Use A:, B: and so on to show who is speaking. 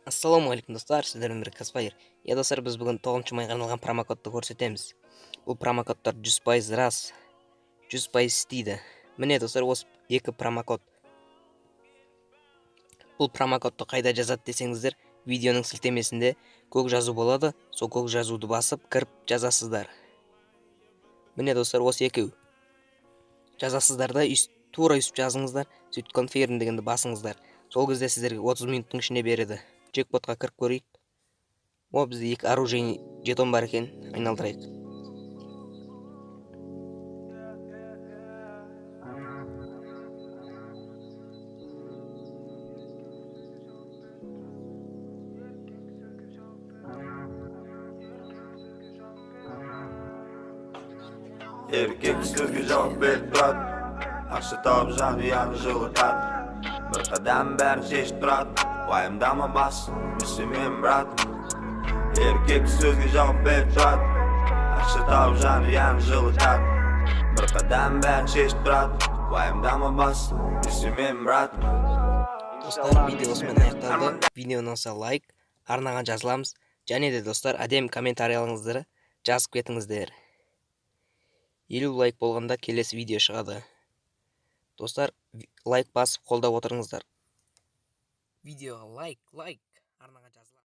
A: Ассалаумағалейкум достар, сіздермен бірге Каспайыр. Достар, біз бүгін 9 майға арналған промокодты көрсетеміз. Бұл промокодтар 100% рас, 100% істейді. Міне достар, осы екі промокод. Бұл промокодты қайда жазады десеңіздер, видеоның сілтемесінде көк жазу болады. Сол көк жазуды басып, кіріп жазасыздар. Міне достар, осы екеу. Жазасыздар да тура үстіп жазыңыздар, сөйтіп конферм дегенді басыңыздар. Сол кезде сіздерге 30 минуттың ішінде береді. Джекпотқа кіріп көрейік. Бізде екі оружие жетон бар екен, айналдырайық.
B: Erkek sözge cevap ver turat Akşı taup janı жылытат Bir qadam beri şeşit turat Vayımdama bas, müslümin brat Erkek sözge cevap ver turat Akşı taup janı жылытат Bir qadam beri şeşit turat Vayımdama bas, müslümin brat
A: Достар, видео осымен аяқталды. Видеоны алса лайк, арнаған жазыламыз. Және де достар, әдем комментарияларыңызды жазып кетіңіздер. 50 лайк болғанда келесі видео шығады. Достар, лайк басып қолдап отырыңыздар. Видеоға лайк.